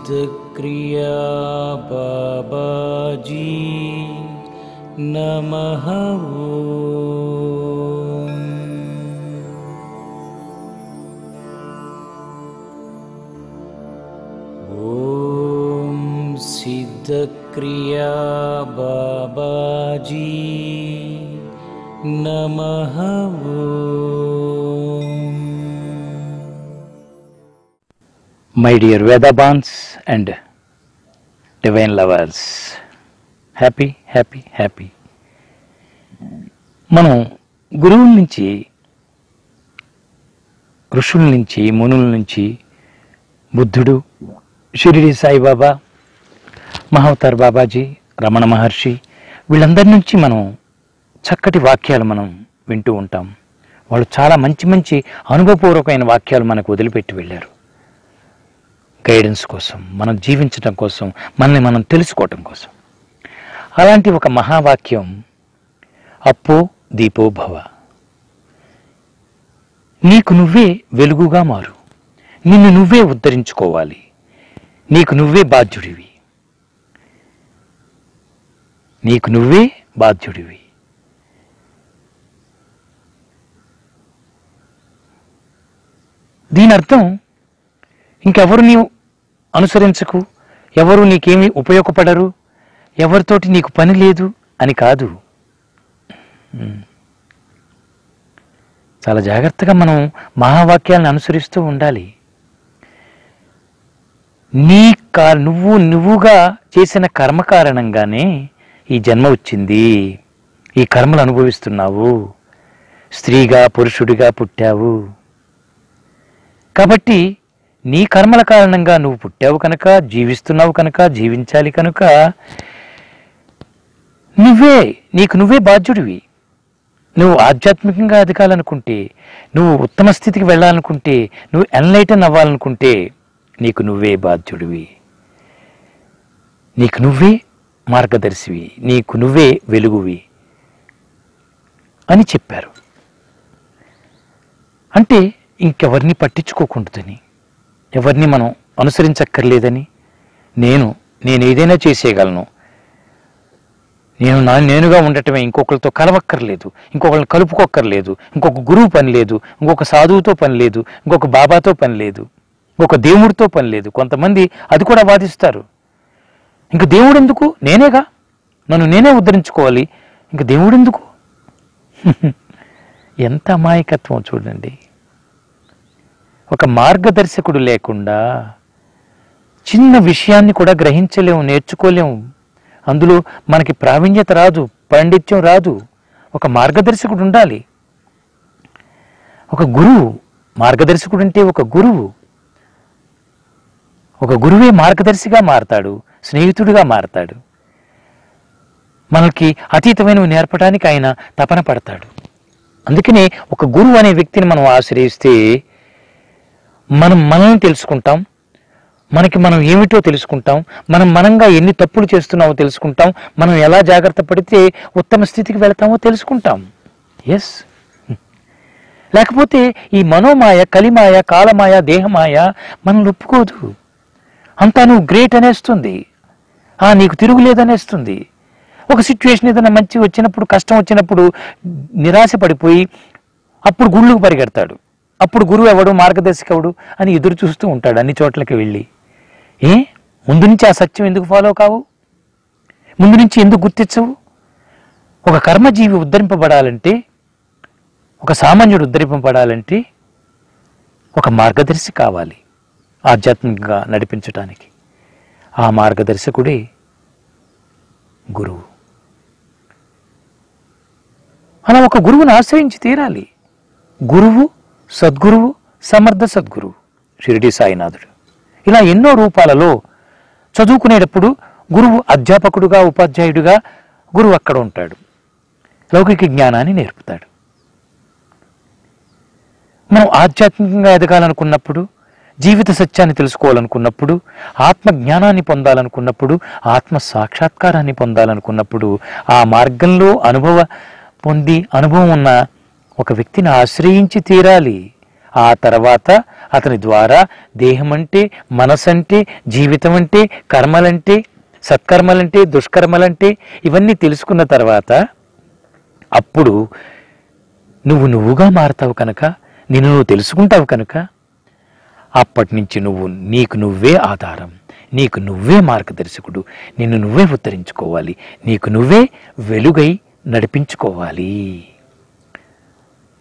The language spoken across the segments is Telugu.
सिद्धक्रिया बाबाजी नमः। ओम सिद्धक्रिया बाबाजी नमः। My dear Vedabans and divine lovers, happy. మనం గురువుల నుంచి, ఋషుల నుంచి, మునుల నుంచి, బుద్ధుడు, షిరిడి సాయిబాబా, మహావతార్ బాబాజీ, రమణ మహర్షి, వీళ్ళందరి నుంచి మనం చక్కటి వాక్యాలు మనం వింటూ ఉంటాం. వాళ్ళు చాలా మంచి అనుభవపూర్వకమైన వాక్యాలు మనకు వదిలిపెట్టి వెళ్ళారు. గైడెన్స్ కోసం, మనం జీవించడం కోసం, మనల్ని మనం తెలుసుకోవటం కోసం. అలాంటి ఒక మహావాక్యం అప్పో దీపో భవ. నీకు నువ్వే వెలుగుగా మారు, నిన్ను నువ్వే ఉద్ధరించుకోవాలి, నీకు నువ్వే బాధ్యుడివి, నీకు నువ్వే బాధ్యుడివి. దీని అర్థం ఇంకెవరు నీవు అనుసరించకు, ఎవరు నీకేమీ ఉపయోగపడరు, ఎవరితోటి నీకు పని లేదు అని కాదు. చాలా జాగ్రత్తగా మనం మహావాక్యాలను అనుసరిస్తూ ఉండాలి. నువ్వుగా చేసిన కర్మ కారణంగానే ఈ జన్మ వచ్చింది, ఈ కర్మలు అనుభవిస్తున్నావు, స్త్రీగా పురుషుడిగా పుట్టావు. కాబట్టి నీ కర్మల కారణంగా నువ్వు పుట్టావు కనుక, జీవిస్తున్నావు కనుక, జీవించాలి కనుక నీకు నువ్వే బాధ్యుడివి. నువ్వు ఆధ్యాత్మికంగా ఎదగాలనుకుంటే, నువ్వు ఉత్తమ స్థితికి వెళ్ళాలనుకుంటే, నువ్వు ఎన్లైటన్ అవ్వాలనుకుంటే నీకు నువ్వే బాధ్యుడివి, నీకు నువ్వే మార్గదర్శివి, నీకు నువ్వే వెలుగువి అని చెప్పారు. అంటే ఇంకెవరిని పట్టించుకోకూడదని, ఎవరిని మనం అనుసరించక్కర్లేదని, నేను ఏదైనా చేసేయగలను, నేనుగా ఉండటమే, ఇంకొకరితో కలవక్కర్లేదు, ఇంకొకరిని కలుపుకోక్కర్లేదు, ఇంకొక గురువు పని లేదు, ఇంకొక సాధువుతో పని లేదు, ఇంకొక బాబాతో పని లేదు, ఇంకొక దేవుడితో పని లేదు. కొంతమంది అది కూడా వాదిస్తారు. ఇంక దేవుడు ఎందుకు, నేనేగా, నన్ను నేనే ఉద్ధరించుకోవాలి, ఇంక దేవుడు ఎందుకు? ఎంత అమాయకత్వం చూడండి. ఒక మార్గదర్శకుడు లేకుండా చిన్న విషయాన్ని కూడా గ్రహించలేము, నేర్చుకోలేము, అందులో మనకి ప్రావీణ్యత రాదు, పాండిత్యం రాదు. ఒక మార్గదర్శకుడు ఉండాలి, ఒక గురువు. మార్గదర్శకుడు అంటే ఒక గురువే మార్గదర్శిగా మారతాడు, స్నేహితుడిగా మారతాడు. మనకి అతీతమైనవి నేర్పడానికి ఆయన తపన పడతాడు. అందుకనే ఒక గురువు అనే వ్యక్తిని మనం ఆశ్రయిస్తే మనల్ని తెలుసుకుంటాం, మనం ఏమిటో తెలుసుకుంటాం, మనంగా ఎన్ని తప్పులు చేస్తున్నామో తెలుసుకుంటాం, మనం ఎలా జాగ్రత్త పడితే ఉత్తమ స్థితికి వెళతామో తెలుసుకుంటాం. ఎస్, లేకపోతే ఈ మనోమాయ, కలిమాయ, కాలమాయ, దేహమాయ మనల్ని ఒప్పుకోదు. అంతా నువ్వు గ్రేట్ అనేస్తుంది, నీకు తిరుగులేదనేస్తుంది. ఒక సిచ్యువేషన్ ఏదైనా మంచి వచ్చినప్పుడు, కష్టం వచ్చినప్పుడు నిరాశ పడిపోయి అప్పుడు గుళ్ళకు పరిగెడతాడు. అప్పుడు గురువు ఎవడు, మార్గదర్శక ఎవడు అని ఎదురు చూస్తూ ఉంటాడు అన్ని చోట్లకి వెళ్ళి. ముందు నుంచి ఆ సత్యం ఎందుకు ఫాలో కావు? ముందు నుంచి ఎందుకు గుర్తించవు? ఒక కర్మజీవి ఉద్ధరింపబడాలంటే, ఒక సామాన్యుడు ఉద్ధరింపబడాలంటే ఒక మార్గదర్శి కావాలి ఆధ్యాత్మికంగా నడిపించటానికి. ఆ మార్గదర్శకుడే గురువు. అలా ఒక గురువుని ఆశ్రయించి తీరాలి. గురువు, సద్గురువు, సమర్థ సద్గురువు షిరిడి సాయినాథుడు. ఇలా ఎన్నో రూపాలలో చదువుకునేటప్పుడు గురువు అధ్యాపకుడుగా, ఉపాధ్యాయుడిగా గురువు అక్కడ ఉంటాడు, లౌకిక జ్ఞానాన్ని నేర్పుతాడు. మనం ఆధ్యాత్మికంగా ఎదగాలనుకున్నప్పుడు, జీవిత సత్యాన్ని తెలుసుకోవాలనుకున్నప్పుడు, ఆత్మ జ్ఞానాన్ని పొందాలనుకున్నప్పుడు, ఆత్మ సాక్షాత్కారాన్ని పొందాలనుకున్నప్పుడు, ఆ మార్గంలో అనుభవం ఉన్న ఒక వ్యక్తిని ఆశ్రయించి తీరాలి. ఆ తర్వాత అతని ద్వారా దేహం అంటే, మనసంటే, జీవితం అంటే, కర్మలంటే, సత్కర్మలంటే, దుష్కర్మలంటే ఇవన్నీ తెలుసుకున్న తర్వాత అప్పుడు నువ్వు నువ్వుగా మారతావు కనుక, నిన్ను నువ్వు తెలుసుకుంటావు కనుక అప్పటి నుంచి నువ్వు నీకు నువ్వే ఆధారం, నీకు నువ్వే మార్గదర్శకుడు, నిన్ను నువ్వే ఉద్ధరించుకోవాలి, నీకు నువ్వే వెలుగై నడిపించుకోవాలి.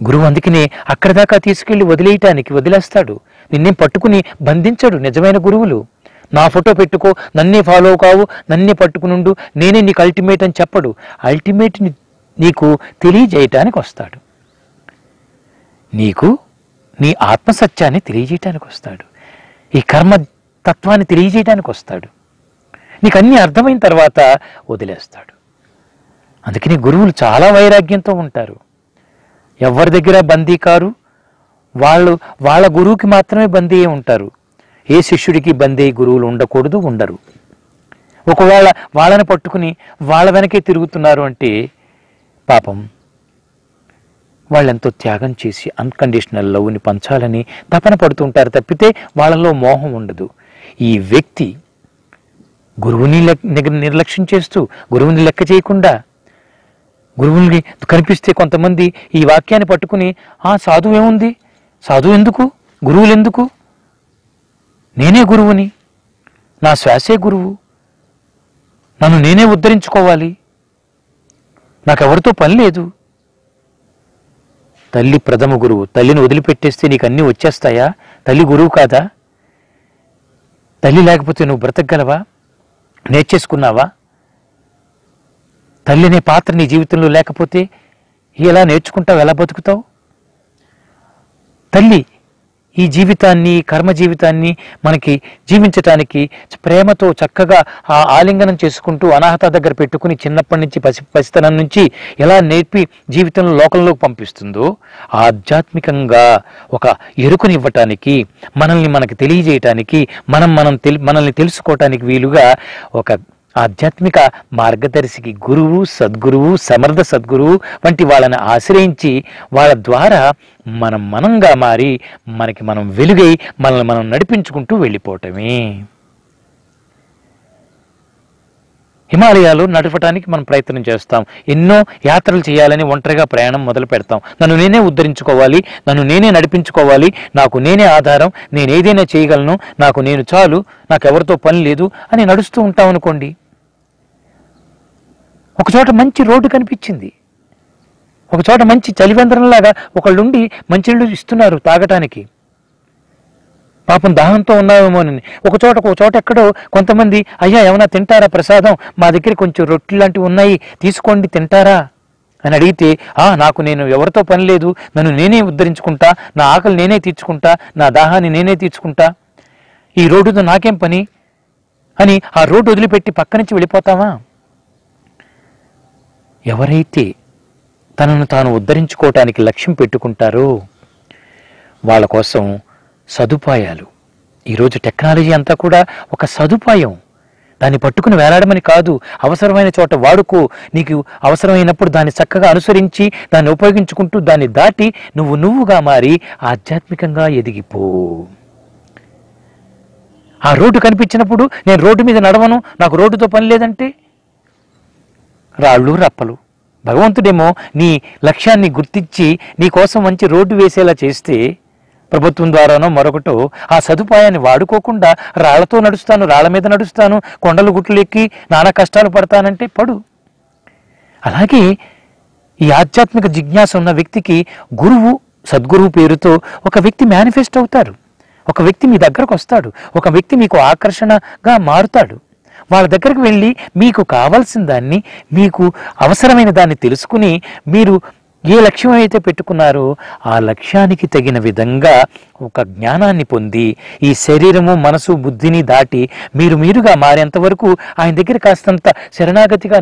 గురువు అందుకనే అక్కడి దాకా తీసుకెళ్లి వదిలేస్తాడు, నిన్నేం పట్టుకుని బంధించడు. నిజమైన గురువులు నా ఫోటో పెట్టుకో, నన్నే ఫాలో కావు, నన్నే పట్టుకునుండు, నేనే నీకు అల్టిమేట్ అని చెప్పడు. అల్టిమేట్ నీకు తెలియజేయటానికి వస్తాడు, నీకు నీ ఆత్మసత్యాన్ని తెలియజేయటానికి వస్తాడు, ఈ కర్మతత్వాన్ని తెలియజేయటానికి వస్తాడు. నీకు అన్నీ అర్థమైన తర్వాత వదిలేస్తాడు. అందుకని గురువులు చాలా వైరాగ్యంతో ఉంటారు. ఎవరి దగ్గర బందీ కారు, వాళ్ళ గురువుకి మాత్రమే బందీ ఉంటారు. ఏ శిష్యుడికి బందీ గురువులు ఉండకూడదు, ఉండరు. ఒకవేళ వాళ్ళని పట్టుకుని వాళ్ళ వెనకే తిరుగుతున్నారు అంటే పాపం వాళ్ళెంతో త్యాగం చేసి అన్కండిషనల్ లవ్ని పంచాలని తపన పడుతుంటారు తప్పితే వాళ్ళలో మోహం ఉండదు. ఈ వ్యక్తి గురువుని నిర్లక్ష్యం చేస్తూ, గురువుని లెక్క చేయకుండా, గురువుని కనిపిస్తే కొంతమంది ఈ వాక్యాన్ని పట్టుకుని సాధువు ఏముంది, సాధువు ఎందుకు, గురువులు ఎందుకు, నేనే గురువుని, నా శ్వాసే గురువు, నన్ను నేనే ఉద్ధరించుకోవాలి, నాకెవరితో పని లేదు. తల్లి ప్రథమ గురువు, తల్లిని వదిలిపెట్టేస్తే నీకు అన్నీ వచ్చేస్తాయా? తల్లి గురువు కాదా? తల్లి లేకపోతే నువ్వు బ్రతకగలవా? నేర్చేసుకున్నావా? తల్లి అనే పాత్ర నీ జీవితంలో లేకపోతే ఎలా నేర్చుకుంటావు, ఎలా బతుకుతావు? తల్లి ఈ జీవితాన్ని, కర్మ జీవితాన్ని మనకి జీవించటానికి ప్రేమతో చక్కగా ఆలింగనం చేసుకుంటూ అనాహత దగ్గర పెట్టుకుని చిన్నప్పటి నుంచి పసితనం నుంచి ఎలా నేర్పి జీవితంలో లోకంలోకి పంపిస్తుందో, ఆధ్యాత్మికంగా ఒక ఎరుకనివ్వటానికి, మనకి తెలియజేయటానికి, మనల్ని తెలుసుకోవటానికి వీలుగా ఒక ఆధ్యాత్మిక మార్గదర్శికి గురువు, సద్గురువు, సమర్థ సద్గురువు వంటి వాళ్ళని ఆశ్రయించి వాళ్ళ ద్వారా మనంగా మారి మనం వెలుగై మనల్ని మనం నడిపించుకుంటూ వెళ్ళిపోవటమే. హిమాలయాలు నడపటానికి మనం ప్రయత్నం చేస్తాం, ఎన్నో యాత్రలు చేయాలని ఒంటరిగా ప్రయాణం మొదలు పెడతాం. నన్ను నేనే ఉద్ధరించుకోవాలి, నన్ను నేనే నడిపించుకోవాలి, నాకు నేనే ఆధారం, నేను ఏదైనా చేయగలను, నాకు నేను చాలు, నాకు ఎవరితో పని లేదు అని నడుస్తూ ఉంటాం అనుకోండి. ఒకచోట మంచి రోడ్డు కనిపించింది, ఒకచోట మంచి చలివేంద్రంలాగా ఒకళ్ళుండి మంచినీళ్ళు ఇస్తున్నారు తాగటానికి, పాపం దాహంతో ఉన్నావేమోనని. ఒక చోట ఎక్కడో కొంతమంది అయ్యా ఏమైనా తింటారా ప్రసాదం, మా దగ్గర కొంచెం రొట్టెలు లాంటివి ఉన్నాయి తీసుకోండి తింటారా అని అడిగితే నేను ఎవరితో పని లేదు, నన్ను నేనే ఉద్ధరించుకుంటా, నా ఆకలి నేనే తీర్చుకుంటా, నా దాహాన్ని నేనే తీర్చుకుంటా, ఈ రోడ్డుతో నాకేం పని అని ఆ రోడ్డు వదిలిపెట్టి పక్క నుంచి వెళ్ళిపోతావా? ఎవరైతే తనను తాను ఉద్ధరించుకోవటానికి లక్ష్యం పెట్టుకుంటారో వాళ్ళ కోసం సదుపాయాలు, ఈరోజు టెక్నాలజీ అంతా కూడా ఒక సదుపాయం, దాన్ని పట్టుకుని వేలాడమని కాదు, అవసరమైన చోట వాడుకో, నీకు అవసరమైనప్పుడు దాన్ని చక్కగా అనుసరించి దాన్ని ఉపయోగించుకుంటూ దాన్ని దాటి నువ్వుగా మారి ఆధ్యాత్మికంగా ఎదిగిపో. ఆ రోడ్డు కనిపించినప్పుడు నేను రోడ్డు మీద నడవను, నాకు రోడ్డుతో పని లేదంటే రాళ్ళు రప్పలు. భగవంతుడేమో నీ లక్ష్యాన్ని గుర్తించి నీ కోసం మంచి రోడ్డు వేసేలా చేస్తే, ప్రభుత్వం ద్వారానో మరొకటో ఆ సదుపాయాన్ని వాడుకోకుండా రాళ్లతో నడుస్తాను, రాళ్ల మీద నడుస్తాను, కొండలు గుట్లు ఎక్కి నానా కష్టాలు పడతానంటే పడు. అలాగే ఈ ఆధ్యాత్మిక జిజ్ఞాస ఉన్న వ్యక్తికి గురువు, సద్గురువు పేరుతో ఒక వ్యక్తి మేనిఫెస్ట్ అవుతారు, ఒక వ్యక్తి మీ దగ్గరకు వస్తాడు, ఒక వ్యక్తి మీకు ఆకర్షణగా మారుతాడు. వాళ్ళ దగ్గరికి వెళ్ళి మీకు కావాల్సిన దాన్ని, మీకు అవసరమైన దాన్ని తెలుసుకుని మీరు ఏ లక్ష్యం అయితే పెట్టుకున్నారో ఆ లక్ష్యానికి తగిన విధంగా ఒక జ్ఞానాన్ని పొంది ఈ శరీరము, మనసు, బుద్ధిని దాటి మీరుగా మారేంత వరకు ఆయన దగ్గర కాస్తంత శరణాగతిగా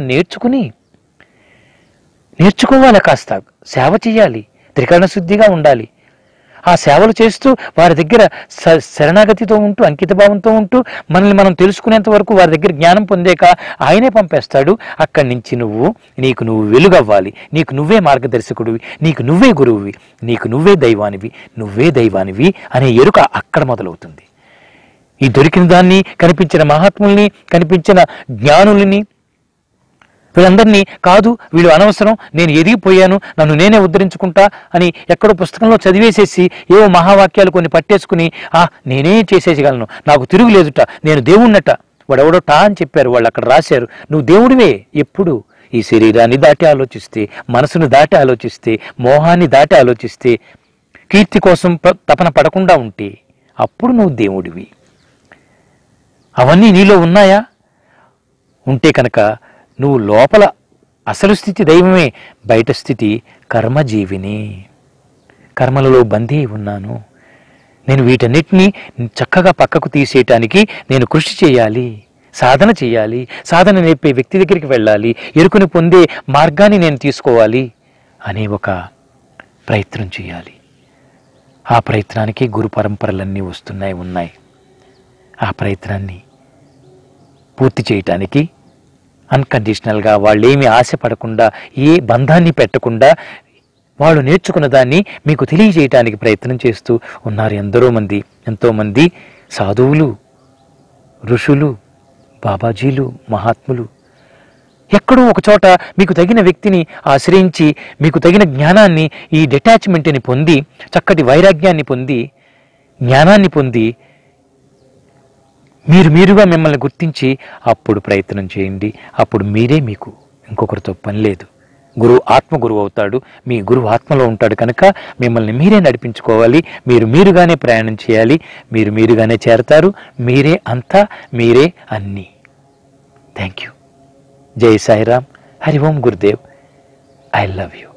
నేర్చుకోవాలి, కాస్త సేవ చేయాలి, త్రికరణ శుద్ధిగా ఉండాలి. ఆ సేవలు చేస్తూ వారి దగ్గర శరణాగతితో ఉంటూ అంకితభావంతో ఉంటూ మనల్ని మనం తెలుసుకునేంత వరకు వారి దగ్గర జ్ఞానం పొందాక ఆయనే పంపేస్తాడు. అక్కడి నుంచి నీకు నువ్వు వెలుగవ్వాలి, నీకు నువ్వే మార్గదర్శకుడివి, నీకు నువ్వే గురువువి, నీకు నువ్వే దైవానివి అనే ఎరుక అక్కడ మొదలవుతుంది. ఈ దొరికిన దాన్ని, కనిపించిన మహాత్ముల్ని, కనిపించిన జ్ఞానుల్ని, వీళ్ళందరినీ కాదు వీళ్ళు అనవసరం, నేను ఎదిగిపోయాను, నన్ను నేనే ఉద్ధరించుకుంటా అని ఎక్కడో పుస్తకంలో చదివేసేసి ఏవో మహావాక్యాలు కొన్ని పట్టేసుకుని నేనే చేసేయగలను, నాకు తిరుగులేదుట, నేను దేవుణ్ణట, వాడెవడో అని చెప్పారు, వాళ్ళు అక్కడ రాశారు. నువ్వు దేవుడివే. ఎప్పుడు ఈ శరీరాన్ని దాటి ఆలోచిస్తే, మనసును దాటి ఆలోచిస్తే, మోహాన్ని దాటి ఆలోచిస్తే, కీర్తి కోసం తపన పడకుండా ఉంటే అప్పుడు నువ్వు దేవుడివి. అవన్నీ నీలో ఉన్నాయా? ఉంటే కనుక నువ్వు లోపల అసలు స్థితి దైవమే, బయట స్థితి కర్మజీవిని, కర్మలలో బందీ ఉన్నాను, నేను వీటన్నిటినీ చక్కగా పక్కకు తీసేయటానికి నేను కృషి చేయాలి, సాధన చేయాలి, సాధన నేర్పే వ్యక్తి దగ్గరికి వెళ్ళాలి, ఎరుకుని పొందే మార్గాన్ని నేను తీసుకోవాలి అనే ఒక ప్రయత్నం చేయాలి. ఆ ప్రయత్నానికి గురు పరంపరలన్నీ ఉన్నాయి. ఆ ప్రయత్నాన్ని పూర్తి చేయటానికి అన్కండిషనల్గా వాళ్ళేమీ ఆశపడకుండా, ఏ బంధాన్ని పెట్టకుండా వాళ్ళు నేర్చుకున్న దాన్ని మీకు తెలియజేయటానికి ప్రయత్నం చేస్తూ ఉన్నారు ఎంతోమంది సాధువులు, ఋషులు, బాబాజీలు, మహాత్ములు. ఎక్కడో ఒక చోట మీకు తగిన వ్యక్తిని ఆశ్రయించి, మీకు తగిన జ్ఞానాన్ని, ఈ డిటాచ్మెంట్ని పొంది, చక్కటి వైరాగ్యాన్ని పొంది, జ్ఞానాన్ని పొంది, మీరుగా మిమ్మల్ని గుర్తించి అప్పుడు ప్రయత్నం చేయండి. అప్పుడు మీకు ఇంకొకరితో పని లేదు. గురువు ఆత్మ గురువు అవుతాడు, మీ గురువు ఆత్మలో ఉంటాడు కనుక మిమ్మల్ని మీరే నడిపించుకోవాలి, మీరుగానే ప్రయాణం చేయాలి, మీరుగానే చేరతారు, మీరే అంతా, మీరే అన్నీ. Thank you. Jai Sairam. Hari Om Gurudev. I love you.